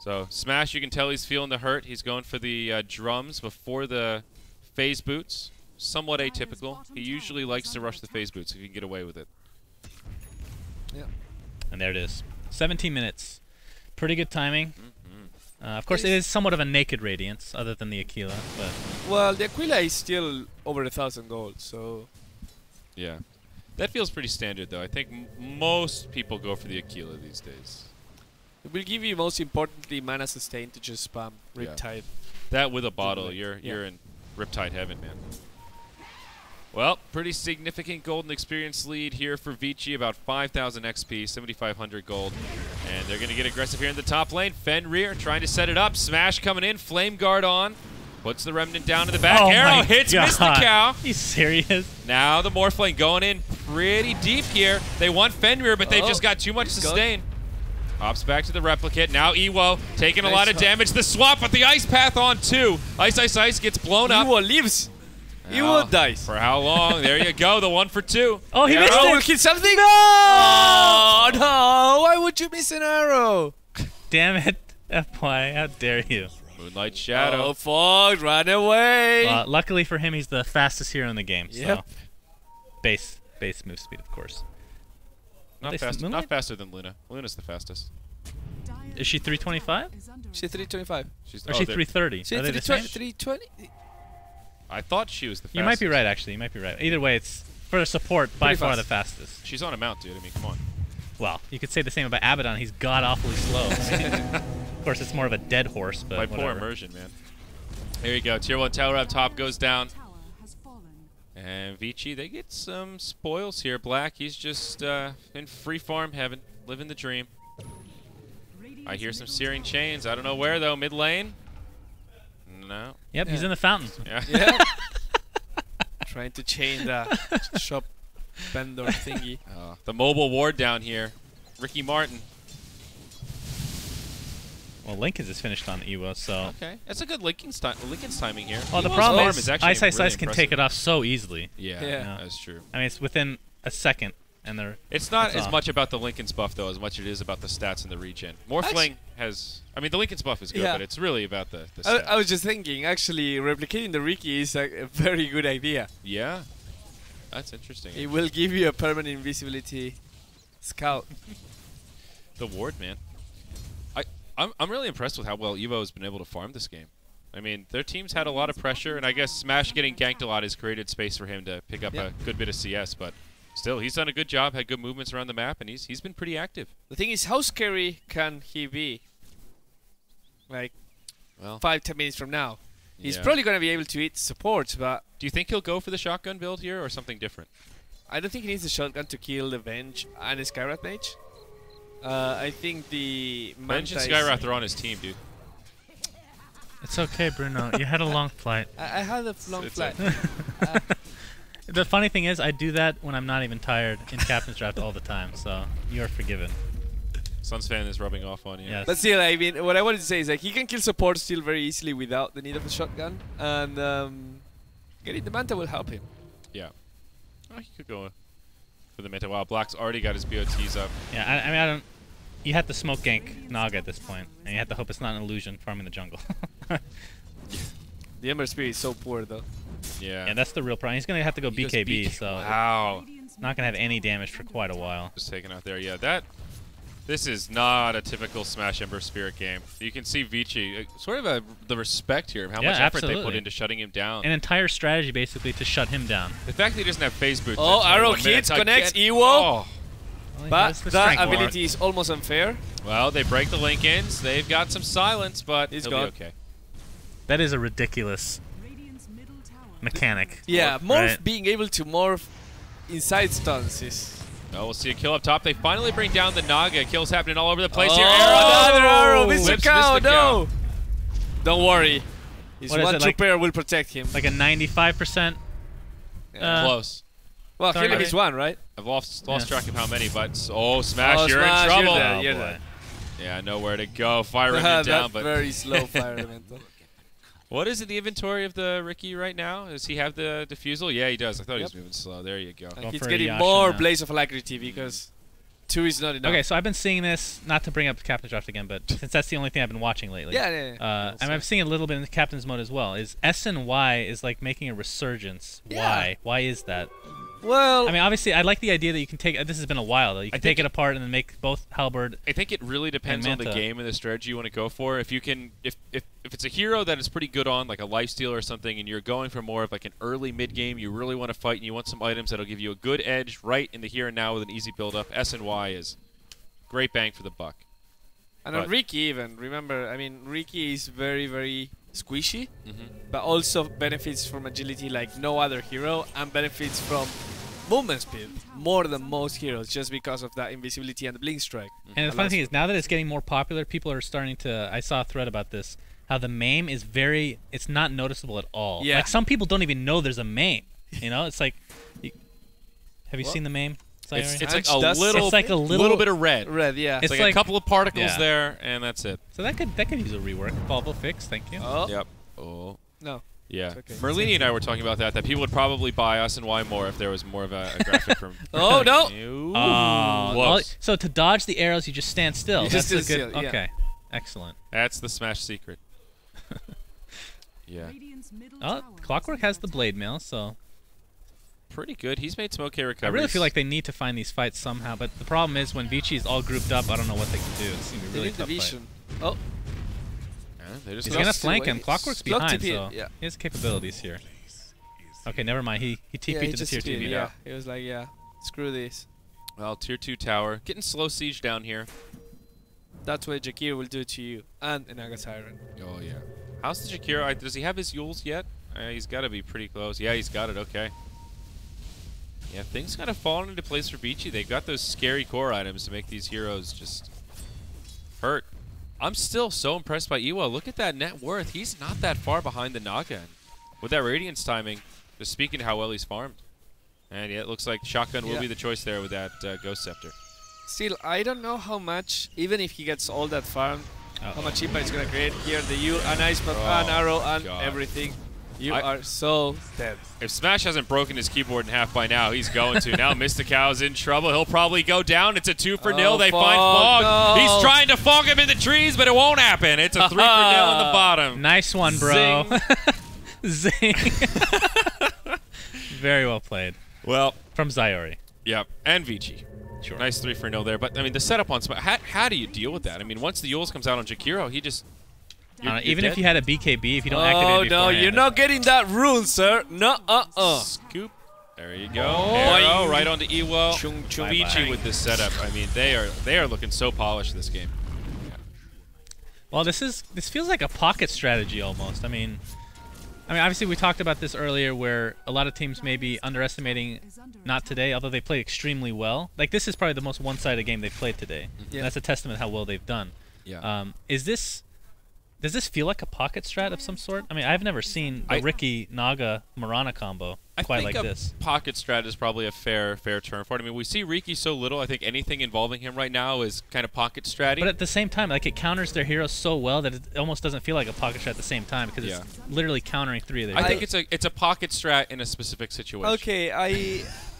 So Smash, you can tell he's feeling the hurt. He's going for the drums before the phase boots. Somewhat atypical. He usually likes to rush the phase boots if he can get away with it.
Yeah.
And there it is. 17 minutes. Pretty good timing. Of course, it is somewhat of a naked Radiance, other than the Aquila, but...
Well, the Aquila is still over 1,000 gold, so...
Yeah. That feels pretty standard, though. I think most people go for the Aquila these days.
It will give you, most importantly, mana sustain to just spam Riptide.
That with a bottle, you're in Riptide heaven, man. Well, pretty significant golden experience lead here for Vici, about 5,000 XP, 7,500 gold. And they're going to get aggressive here in the top lane. Fenrir trying to set it up. Smash coming in, Flame Guard on. Puts the Remnant down to the back. Arrow hits Mr. Cow.
He's serious?
Now the Morphlane going in pretty deep here. They want Fenrir, but they've just got too much sustain. Hops back to the Replicate. Now Ewo taking a lot of damage. The swap with the Ice Path on too. Ice gets blown up.
Ewo lives. Ewo dies.
For how long? There you go. The 1 for 2.
Oh, he missed it.
Will hit something? No! Oh, no. Why would you miss an arrow?
Damn it. FY, how dare you?
Moonlight Shadow.
Oh, fuck. Run away.
Luckily for him, he's the fastest hero in the game.
Yep.
So. Base move speed, of course.
Not faster than Luna. Luna's the fastest.
Is she 325?
She's 325.
Or is she 330?
She's
Are they the same?
320.
I thought she was the fastest.
You might be right, actually. You might be right. Either way, it's for support by far the fastest.
She's on a mount, dude. I mean, come on.
Well, you could say the same about Abaddon. He's god-awfully slow. Of course, it's more of a dead horse, but
My poor immersion, man. There you go. Tier 1 tower up top goes down. And Vici, they get some spoils here. Black, he's just in free farm heaven, living the dream. I hear some Searing Chains. I don't know where, though. Mid lane? No.
Yep, he's in the fountain.
Yeah.
Trying to chain the shop vendor thingy.
The mobile ward down here. Ricky Martin.
Well, Lincoln's is finished on Ewo, so...
Okay. That's a good Lincoln's timing here.
Well, the problem is Ice can take it off so easily.
Yeah, that's true.
I mean, it's within a second, and they're...
It's not as much about the Lincoln's buff, though, as much as it is about the stats and the regen. Morphling has... I mean, the Lincoln's buff is good, but it's really about the stats.
I was just thinking, actually, replicating the Riki is a very good idea.
Yeah. That's interesting.
It will give you a permanent invisibility scout.
The ward, man. I'm really impressed with how well Evo has been able to farm this game. I mean, their team's had a lot of pressure, and I guess Smash getting ganked a lot has created space for him to pick up a good bit of CS, but still, he's done a good job, had good movements around the map, and he's been pretty active.
The thing is, how scary can he be? Like, 5-10 minutes from now. He's probably going to be able to eat support, but...
Do you think he'll go for the shotgun build here, or something different?
I don't think he needs the shotgun to kill the Venge and the Skywrath Mage. I think the
Venge and Skywrath are on his team, dude.
It's okay, Bruno. You had a long flight.
I had a long flight.
The funny thing is, I do that when I'm not even tired in Captain's Draft all the time, so you are forgiven.
SUNSfan is rubbing off on you.
Yes.
But still, I mean, what I wanted to say is like he can kill support still very easily without the need of a shotgun, and getting the Manta will help him.
Yeah. Oh, he could go for the Manta. Wow, Black's already got his BOTs up.
Yeah, I mean, I don't... You have to smoke gank Naga at this point, and you have to hope it's not an illusion farming the jungle.
The Ember Spirit is so poor, though.
Yeah.
Yeah, that's the real problem. He's going to have to go BKB, so...
Wow.
Not going to have any damage for quite a while.
Just taken out there. Yeah, this is not a typical Smash Ember Spirit game. You can see Vici, sort of the respect here of how much effort they put into shutting him down.
An entire strategy, basically, to shut him down.
The fact that he doesn't have phase boots.
Oh, arrow hits, connects, Ewo.
Oh.
But that ability is almost unfair.
Well, they break the Lincolns. They've got some silence, but he'll be okay.
That is a ridiculous mechanic.
Yeah, morph being able to morph inside stuns is
Oh, we'll see a kill up top. They finally bring down the Naga. Kills happening all over the place here.
Another arrow! Mr.
Whips
Cow,
Mr.
no! Don't worry. His
What is
one
it,
true
like-
player will protect him.
Like a 95%.
Close.
Well,
sorry.
killing is one, right?
I've lost
Yeah.
track of how many, but Smash,
Oh,
you're
Smash,
in trouble.
You're dead, you're
boy.
dead.
Yeah, I know where to go. Firing it down,
That
but
very slow fire elemental.
what is in the inventory of the Ricky right now? Does he have the defusal? Yeah, he does. I thought he was
Yep.
moving slow. There you go.
Like
Go
he's
for
getting
Yasha
more
now.
Blaze of Alacrity because 2 is not enough.
Okay, so I've been seeing this, not to bring up Captain's Draft again, but since that's the only thing I've been watching lately.
Yeah.
And I'm seeing a little bit in the Captain's mode as well. Is S and Y is like making a resurgence.
Yeah.
Why? Why is that?
Well,
I mean, obviously, I like the idea that you can take. This has been a while though. You can
think
take it apart and then make both halberd.
I think it really depends on the
Manta.
game and the strategy you want to go for. If you can, if it's a hero that is pretty good on like a lifesteal or something, and you're going for more of like an early mid game, you really want to fight and you want some items that'll give you a good edge right in the here and now with an easy build up. S and Y is great bang for the buck.
and on
but-
Ricky even, remember, I mean, Ricky is very, very squishy,
Mm-hmm.
but also benefits from agility like no other hero, and benefits from movement speed more than most heroes just because of that invisibility and the blink strike.
And the funny thing is, now that it's getting more popular, people are starting to. I saw a thread about this. How the MAME is very. It's not noticeable at all.
Yeah.
Like some people don't even know there's a MAME. You know, it's like. Have you
What?
seen the MAME?
It's
Sayori?
like
It's
a little,
It's like a little-
bit of red.
Red, yeah.
It's
It's
like, a
like-
couple of particles
yeah.
there, and that's it.
So that could use a rework. Volvo fix, thank you.
Oh,
Yep. Oh.
no.
Yeah.
It's okay.
Merlini and I were talking about that people would probably buy us and Y more if there was more of a graphic from.
Oh, no.
Ooh,
All-
close.
so to dodge the arrows, you just stand still.
You
That's
just
a
stand
good.
still, yeah.
Okay, excellent.
That's the Smash secret. Yeah.
Oh, Clockwork has the blade mail, so
Pretty good. He's made smoke hair
I
recoveries.
really feel like they need to find these fights somehow. But the problem is when Vici is all grouped up, I don't know what they can do. It's gonna be
They
really
need the
tough fight.
vision. Oh,
Yeah, they just
He's
Clock's
gonna
two
flank him.
ways.
Clockwork's
Clock
behind,
TP,
so
yeah.
he has capabilities here. Okay, never mind. He TP'd
yeah, he
to the
just
tier
did,
2.
yeah. He was like, yeah, screw this.
Well, tier 2 tower. Getting slow siege down here.
That's what Jakir will do to you and Inaga Siren.
Oh, yeah. How's the Shakira? Does he have his Yules yet? He's got to be pretty close. Yeah, he's got it. Okay. Yeah, things kind of falling into place for Vici. They've got those scary core items to make these heroes just hurt. I'm still so impressed by Iwa. Look at that net worth. He's not that far behind the Naga. With that Radiance timing, just speaking to how well he's farmed. And yeah, it looks like Shotgun will be the choice there with that Ghost Scepter.
Still, I don't know how much, even if he gets all that farm, how much impact he's going to create here. The Yule, an Ice Buff, an Arrow, and
God.
everything. You are so dead.
If Smash hasn't broken his keyboard in half by now, he's going to. Now Mystical's in trouble. He'll probably go down. It's a 2-for-0. They find Fog.
No.
He's trying to fog him in the trees, but it won't happen. It's a 3-for-0 on the bottom.
Nice one, bro. Zing. Very well played.
Well,
From Zyori.
yep. And Vici.
Sure.
Nice 3-for-0 there. But, I mean, the setup on Smash, how do you deal with that? I mean, once the Yules comes out on Jakiro, he just...
Even if you had a BKB, if you don't
Oh,
activate it
no,
beforehand,
you're not getting that rune, sir. No,
Scoop. There you go.
Oh.
Arrow right onto Ewo.
Chung, chung,
Vici
bang.
with this setup. I mean, they are looking so polished this game.
Well, this feels like a pocket strategy almost. I mean, obviously we talked about this earlier, where a lot of teams may be underestimating. Not today, although they played extremely well. Like this is probably the most one-sided game they've played today.
Yeah.
And that's a testament how well they've done.
Yeah.
Does this feel like a pocket strat of some sort? I mean, I've never seen the Ricky Naga Marana combo quite like this.
Pocket strat is probably a fair term for it. I mean, we see Riki so little. I think anything involving him right now is kind of pocket stratty.
But at the same time, like it counters their heroes so well that it almost doesn't feel like a pocket strat at the same time because it's literally countering 3 of their
I
heroes.
think it's a pocket strat in a specific situation.
Okay,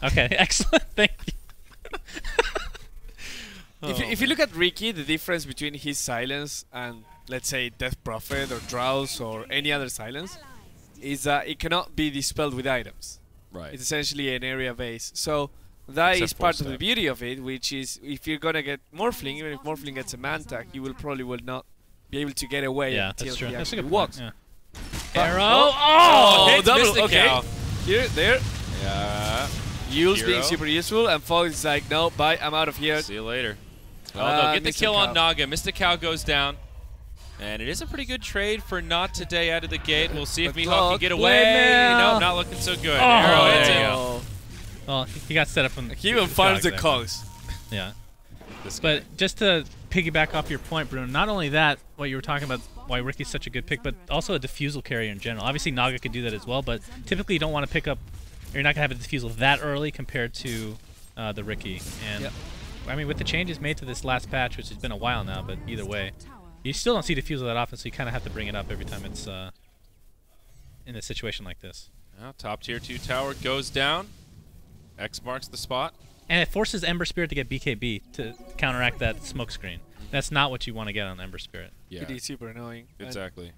Okay, excellent. Thank you.
If you look at Ricky, the difference between his silence and, let's say, Death Prophet or Drowse or any other silence is that it cannot be dispelled with items.
Right.
It's essentially an area base. So that
Except
is part
for
of the
step.
beauty of it, which is if you're going to get Morphling, even if Morphling gets a Manta, you will not be able to get away
Yeah,
until
that's true.
he
That's a
actually
good
walks.
point. Yeah. Arrow.
Oh,
hits
double.
Mystic
Okay.
Cow.
Here, there.
Yeah.
Yule's
Hero.
being super useful, and Fog is like, no, bye, I'm out of here.
See you later. Well, they'll get the
Mr.
kill on
Cow.
Naga. Mr. Cow goes down. And it is a pretty good trade for not today out of the gate. We'll see if
But
Mihawk can
look,
get
Blade
away.
Mail.
No, not looking so good.
Oh,
Arrow hits
there you
him.
go. Well, he got set up from.
He even farms the
there.
cogs.
Yeah.
This guy.
But just to piggyback off your point, Bruno, not only that, what you were talking about, why Ricky's such a good pick, but also a defusal carrier in general. Obviously, Naga could do that as well, but typically you don't want to pick up, or you're not going to have a defusal that early compared to the Ricky. And I mean, with the changes made to this last patch, which has been a while now, but either way, you still don't see defusal that often, so you kind of have to bring it up every time it's in a situation like this.
Well, top tier 2 tower goes down. X marks the spot.
And it forces Ember Spirit to get BKB to counteract that smoke screen. That's not what you want to get on Ember Spirit.
Yeah.
Pretty super annoying.
Exactly.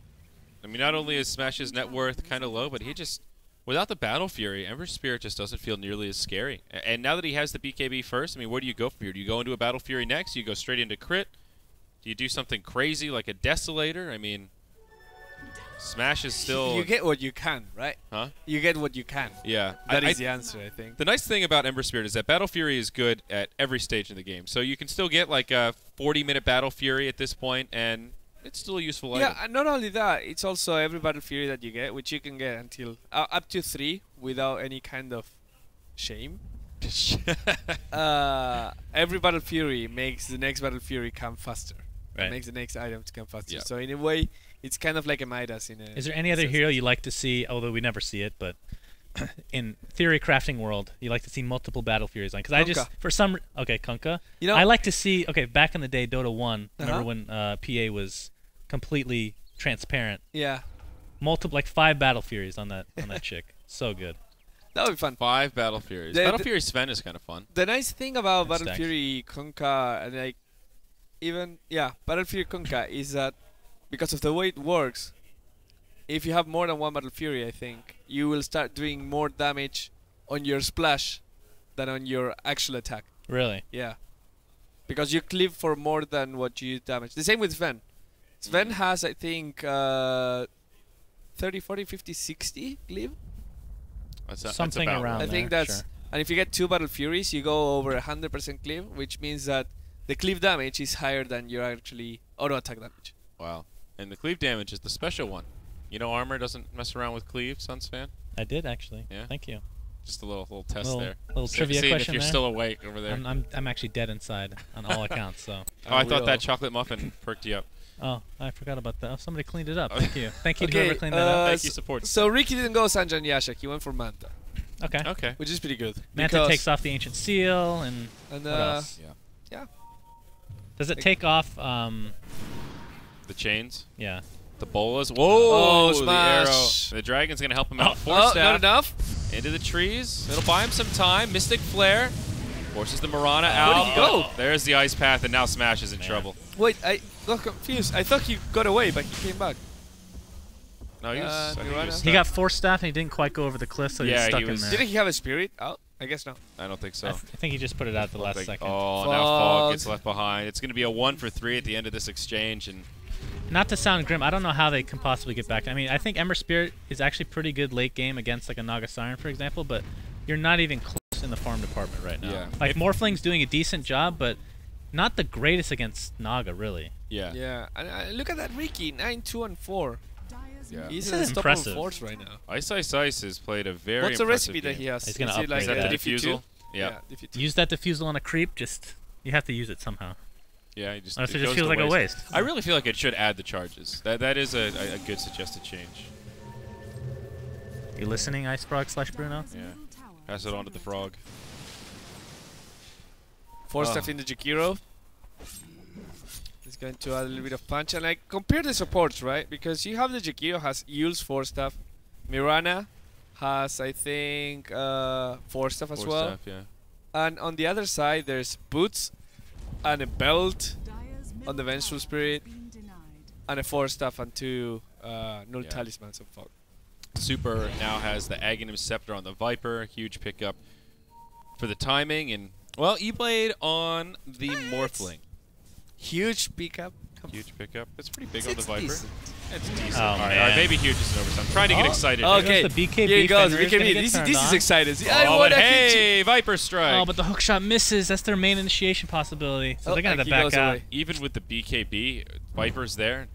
I mean, not only is Smash's net worth kind of low, but he just, without the Battle Fury, Ember Spirit just doesn't feel nearly as scary. And now that he has the BKB first, I mean, where do you go from here? Do you go into a Battle Fury next? Do you go straight into crit? Do you do something crazy like a Desolator? I mean, Smash is still...
You get what you can, right?
Huh?
You get what you can.
Yeah.
That is the answer, I think.
The nice thing about Ember Spirit is that Battle Fury is good at every stage in the game. So you can still get like a 40-minute Battle Fury at this point, and it's still a useful item.
Yeah, and not only that, it's also every Battle Fury that you get, which you can get until up to 3 without any kind of shame. Every Battle Fury makes the next Battle Fury come faster.
Right.
It makes the next item to come faster.
Yeah.
So in a way, it's kind of like a Midas in a...
Is there any other hero you like to see, although we never see it, but in theory crafting world, you like to see multiple Battle Furies on? Because I just, for some... Okay, Kunkka. You know, I like to see... Okay, back in the day, Dota 1, remember when PA was completely transparent?
Yeah.
Multiple, like 5 Battle Furies on that chick. So good.
That would be fun.
5 Battle Furies. Battle Fury SUNSfan is kind of fun.
The nice thing about
That's
Battle Fury Kunkka, and like, even, Battle Fury Kunkka is that because of the way it works, if you have more than one Battle Fury, I think, you will start doing more damage on your splash than on your actual attack.
Really?
Yeah. Because you cleave for more than what you damage. The same with Sven. Sven has, I think, 30, 40, 50, 60 cleave.
Something
that's
around
I think
there,
that's...
sure.
And if you get 2 Battle Furies, you go over 100% cleave, which means that the cleave damage is higher than your actually auto-attack damage.
Wow. And the cleave damage is the special one. You know Armor doesn't mess around with cleave, SUNSfan?
I did, actually.
Yeah?
Thank you.
Just a little test there.
Little trivia
Seeing
question
if you're
there.
still awake over there.
I'm actually dead inside on all accounts, so...
Oh, I thought that chocolate muffin perked you up.
Oh, I forgot about that. Oh, somebody cleaned it up. Thank you. Thank you to whoever cleaned that up.
Thank you, support.
So Ricky didn't go Sanjan Yashak, he went for Manta.
Okay.
Okay.
Which is pretty good.
Manta takes off the Ancient Seal, and what else?
Yeah.
Does it take off,
The chains?
yeah.
The bolas? Whoa! The
Smash.
arrow. The dragon's going to help him out.
Not enough.
Into the trees. It'll buy him some time. Mystic Flare. Forces the Mirana out.
Where did he go?
There's the Ice Path, and now Smash is in trouble.
Wait, I got confused. I thought he got away, but he came back.
No, he was, I think he was
He
stuck.
got Force Staff, and he didn't quite go over the cliff, so
Yeah,
he's stuck
he was-
in there.
Didn't he have a spirit out? I guess not.
I don't think so.
I think he just put it out the last second.
Oh, now Fog gets left behind. It's going to be a 1 for 3 at the end of this exchange, and
Not to sound grim, I don't know how they can possibly get back. I mean, I think Ember Spirit is actually pretty good late game against like a Naga Siren, for example, but you're not even close in the farm department right now.
Yeah.
Like Morphling's doing a decent job, but not the greatest against Naga, really.
yeah.
Yeah, and look at that Ricky, 9, 2, and 4.
Yeah.
He's
This
an
is
unstoppable
impressive.
force right now.
Ice has played a very
What's the
impressive
recipe that
game.
he has?
He's gonna
Is it like
upgrade
a
that.
defusal?
Yeah.
defusal.
Use that diffusal on a creep, just you have to use it somehow.
Yeah, he just,
Or else it
goes
just feels
to
like a waste.
I really feel like it should add the charges. That is a good suggested change.
You listening, Ice Frog / Bruno?
Yeah. Pass it on to the frog.
Force stuff in the Jakiro. He's going to add a little bit of punch. And like, compare the supports, right? Because you have the Jakiro has Yule's Force stuff. Mirana has, I think, Force stuff as
Force
well.
staff, yeah.
And on the other side, there's boots and a belt on the Vengeful Spirit and a Force staff and 2 null talismans of fog.
Super now has the Aghanim Scepter on the Viper. Huge pickup for the timing. And, well, you played on the Morphling.
Huge pickup.
Huge pickup. It's pretty big on the
It's
Viper.
decent.
It's decent.
Oh,
all right,
man.
maybe huge is an overtime. I'm trying to get excited.
Okay,
Here's the BKB
here he goes.
Fenrir is gonna
BKB.
get
This
turned
is
on.
exciting. See, I
Oh,
want
but
to hit you.
hey, Viper Strike.
Oh, but the hookshot misses. That's their main initiation possibility. So they're going to
he
back
goes
out.
away.
Even with the BKB, Viper's there.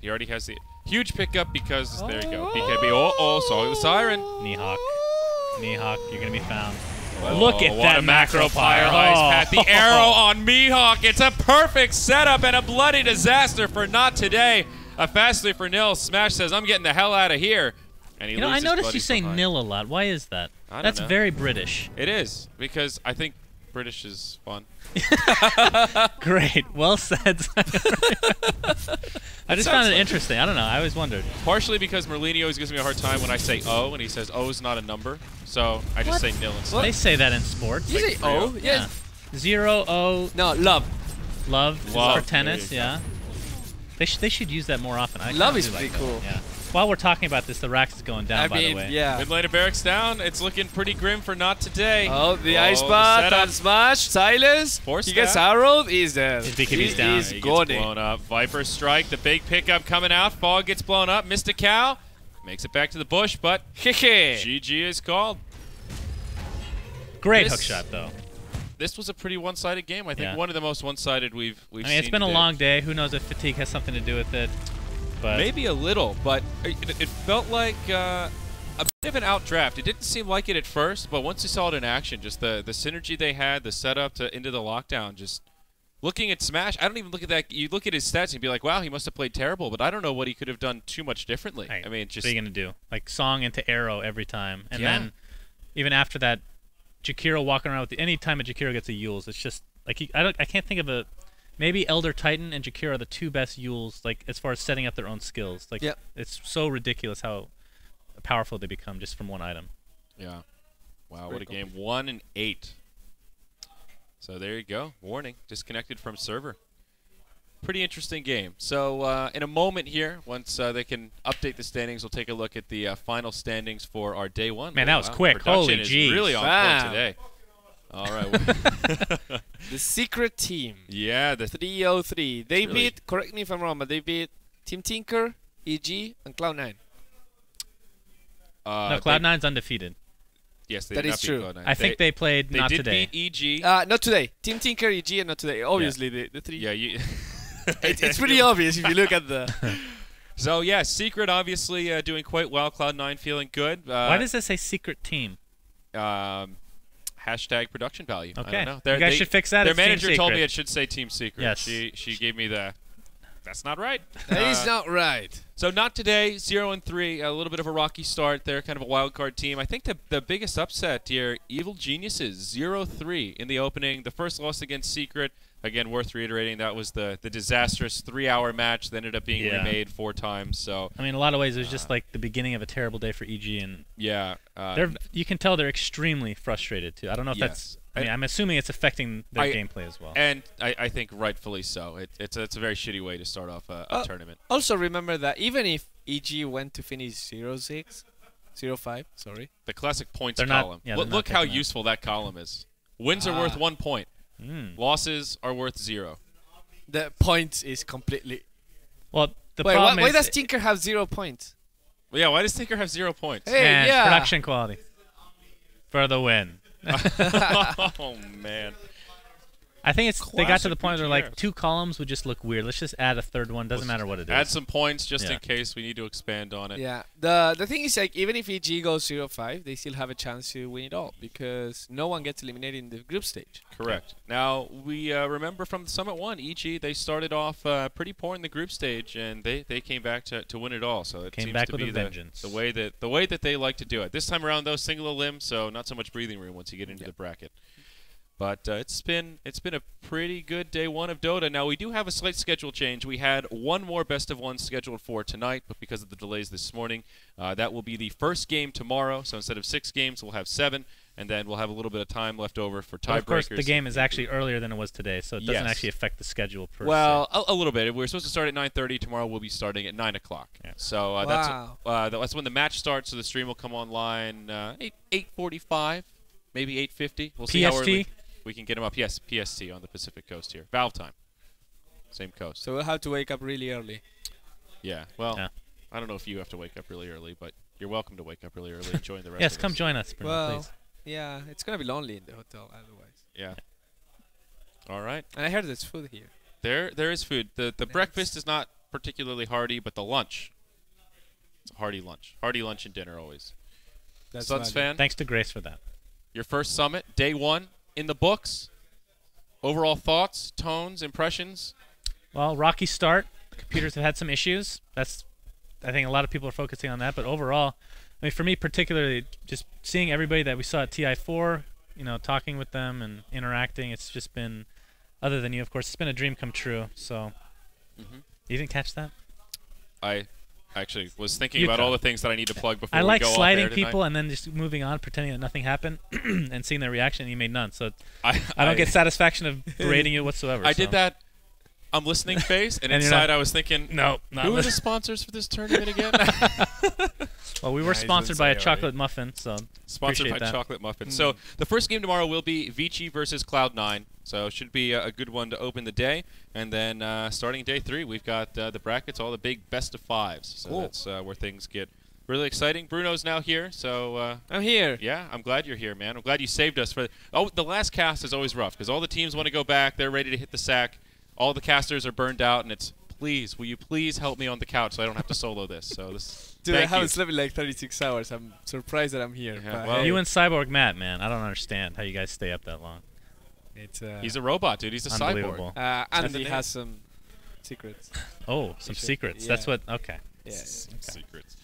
He already has the huge pickup because there you go. BKB. Oh, saw the siren.
Knee Hawk, you're going to be found. Look at
what
that
a macro fire ice path. The arrow on Mihawk. It's a perfect setup and a bloody disaster for not today. A Fastly for nil. Smash says, I'm getting the hell out of here. And he
You know, I
loses
noticed you
buddies
say
behind.
nil a lot. Why is that?
I don't
That's
know.
very British.
It is, because I think British is fun.
Great. Well said. I just found it interesting. I don't know. I always wondered.
Partially because Merlini always gives me a hard time when I say O, and he says O is not a number. So I just say nil instead.
They say that in sports.
You say O?
Yeah. 0, O,
No, love.
love is
Love.
for tennis.
There you
Yeah. They should use that more often. I
Love
kinda
is
do like
pretty
that.
cool.
Yeah. While we're talking about this, the Rax is going down,
I
by
mean,
the way.
yeah.
Mid lane of Barracks down. It's looking pretty grim for not today.
Oh, the
Oh,
ice
the
path
setup.
and smash. Silas.
Force
He gets
that.
arrowed. He's dead.
His BKB's
He
down.
is
He gets
gone.
blown up. Viper strike. The big pickup coming out. Fog gets blown up. Mystical makes it back to the bush, but
Hehe.
GG is called.
Great
This-
hook shot, though.
This was a pretty one-sided game. I think
Yeah.
one of the most one-sided we've
I
seen.
mean, it's been a
today.
long day. Who knows if fatigue has something to do with it? But
Maybe a little, but it felt like a bit of an outdraft. It didn't seem like it at first, but once you saw it in action, just the synergy they had, the setup to into the lockdown, just looking at Smash, I don't even look at that. You look at his stats and be like, wow, he must have played terrible, but I don't know what he could have done too much differently.
Hey,
I mean, just
what are you gonna do? Like song into arrow every time, and
Yeah.
then even after that, Jakiro walking around with any time a Jakiro gets a Yules, it's just like I can't think of a. Maybe Elder Titan and Jakiro are the two best Yules, like as far as setting up their own skills. Like
Yep.
it's so ridiculous how powerful they become just from one item.
yeah. Wow, what a game. 1 and 8. So there you go. Warning, disconnected from server. Pretty interesting game. So in a moment here, once they can update the standings, we'll take a look at the final standings for our day one.
Man, that was
Wow,
quick.
Production
Holy
is
jeez.
really on
Wow.
point today. All right.
The secret team.
Yeah, the
303. They
really-
beat, correct me if I'm wrong, but they beat Team Tinker, EG, and Cloud9.
No, Cloud9's undefeated.
Yes, they
That
did
is
not beat
true.
Cloud9.
I think they played
they
not
did
today.
beat EG.
Not today. Team Tinker, EG, and not today. Obviously, the three.
yeah, you.
It's pretty obvious if you look at the.
So yeah, Secret obviously doing quite well. Cloud9 feeling good.
Why does it say secret team?
Hashtag production value? I
Okay.
don't know.
You guys should fix that.
Their
It's Team
manager told me
Secret.
it should say Team Secret.
Yes.
She gave me the. That's not right.
That is not right.
So not today. 0 and 3. A little bit of a rocky start. They're kind of a wild card team. I think the biggest upset here, Evil Geniuses 0-3 in the opening. The first loss against Secret. Again, worth reiterating, that was the disastrous 3-hour match that ended up being
Yeah.
remade 4 times. So
I mean, in a lot of ways, it was just like the beginning of a terrible day for EG, and
yeah,
you can tell they're extremely frustrated too. I don't know if
Yes.
that's. I mean, I'm assuming it's affecting their gameplay as well.
and I think rightfully so. It's a very shitty way to start off a tournament.
Also, remember that even if EG went to finish 0-6, 0-5, sorry.
The classic points
They're not-
column.
yeah,
Look
they're not
how
taking that.
useful that column is. Wins are worth 1 point. Losses are worth 0.
The points is completely.
Well, the
Wait,
problem
why
is
does Tinker have 0 points?
Well, yeah, why does Tinker have 0 points?
Hey,
man,
yeah.
production quality for the win.
Oh man.
I think they got to the
Classic
point where like
PGR.
2 columns would just look weird. Let's just add a third one. Doesn't matter what it is.
Add some points just
Yeah.
in case we need to expand on it.
Yeah. The thing is, like, even if EG goes 0-5, they still have a chance to win it all because no one gets eliminated in the group stage.
Correct. Now, we remember from the Summit 1, EG, they started off pretty poor in the group stage, and they came back to win it all. So it
Came
seems
back
to
with
be
a vengeance.
the way that they like to do it. This time around, though, single a limb, so not so much breathing room once you get into the bracket. But it's been a pretty good day one of Dota. Now, we do have a slight schedule change. We had one more best of one scheduled for tonight, but because of the delays this morning, that will be the first game tomorrow. So instead of 6 games, we'll have 7, and then we'll have a little bit of time left over for
But
tiebreakers.
of course, the game is actually earlier than it was today, so it doesn't
Yes.
actually affect the schedule per
Well,
se.
a little bit. We're supposed to start at 9:30. Tomorrow we'll be starting at 9 o'clock.
Yeah.
So
Wow.
that's when the match starts. So the stream will come online 8:45, maybe 8:50. We'll see how early
PST?
we can get them up. Yes, PST on the Pacific Coast here. Valve time. Same coast.
So we'll have to wake up really early.
Yeah. Well,
Yeah.
I don't know if you have to wake up really early, but you're welcome to wake up really early and join the rest
Yes,
of
come
us.
join us, Bruno,
Well,
please.
yeah, it's gonna be lonely in the hotel otherwise.
Yeah. All right.
And I heard there's food here.
There is food. The
Nice.
breakfast is not particularly hearty, but the lunch. It's a hearty lunch. Hearty lunch and dinner always.
That's
SUNSfan.
Thanks to Grace for that.
your first summit, day 1 in the books. Overall thoughts, tones, impressions?
Well, rocky start. Computers have had some issues. I think a lot of people are focusing on that. But overall, I mean, for me particularly, just seeing everybody that we saw at TI4, talking with them and interacting, it's just been, other than you, of course, it's been a dream come true. So, You didn't catch that?
I actually was thinking about all the things that I need to plug before
I
we
like
go off
sliding
air
people and then just moving on, pretending that nothing happened, and seeing their reaction. And you made none, so I don't
I
get satisfaction of berating you whatsoever.
I did that. I'm listening phase, and inside I was thinking,
no,
who are the sponsors for this tournament again?
Well, we were sponsored by a chocolate muffin, so
sponsored by chocolate muffin. So the first game tomorrow will be Vici versus Cloud9. So it should be a good one to open the day. And then starting day 3, we've got the brackets, all the big best of 5s. So that's where things get really exciting. Bruno's now here, so
I'm here.
Yeah, I'm glad you're here, man. I'm glad you saved us for. The last cast is always rough because all the teams want to go back. They're ready to hit the sack. All the casters are burned out, and it's will you please help me on the couch so I don't have to solo this. So this.
Dude, I haven't slept in like 36 hours. I'm surprised that I'm here.
Yeah, well,
you and Cyborg Matt, man, I don't understand how you guys stay up that long.
He's a robot, dude. He's a cyborg.
Andy has some secrets.
Oh, some secrets. That's what. Okay.
Yeah.
Secrets.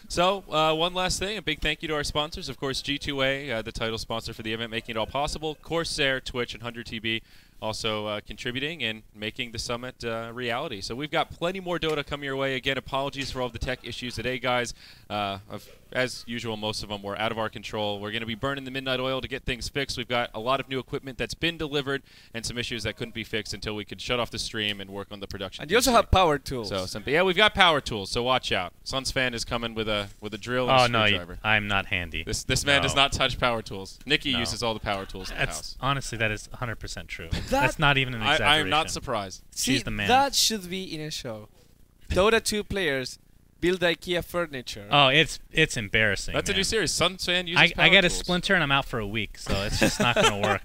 So, one last thing, a big thank you to our sponsors. Of course, G2A, the title sponsor for the event, making it all possible. Corsair, Twitch, and 100TB also contributing and making the summit reality. So we've got plenty more Dota coming your way. Again, apologies for all the tech issues today, guys. As usual, most of them were out of our control. We're going to be burning the midnight oil to get things fixed. We've got a lot of new equipment that's been delivered and some issues that couldn't be fixed until we could shut off the stream and work on the production.
And you also have power tools.
So yeah, we've got power tools. So watch out. SUNSfan is coming with a drill and a screwdriver.
I'm not handy.
This man does not touch power tools. Nikki uses all the power tools in the house.
Honestly, that is 100% true. That's not even an exaggeration.
I am not surprised.
She's the man.
That should be in a show. Dota 2 players build IKEA furniture.
Oh, it's embarrassing.
That's
man.
a new series. SUNSfan uses power
I get
tools.
a splinter and I'm out for a week, so it's just not going to work,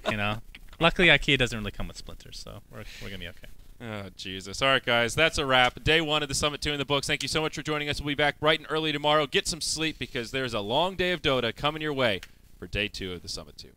Luckily, IKEA doesn't really come with splinters, so we're going to be okay.
Oh, Jesus. All right, guys, that's a wrap. Day 1 of the Summit 2 in the books. Thank you so much for joining us. We'll be back bright and early tomorrow. Get some sleep because there's a long day of Dota coming your way for Day 2 of the Summit 2.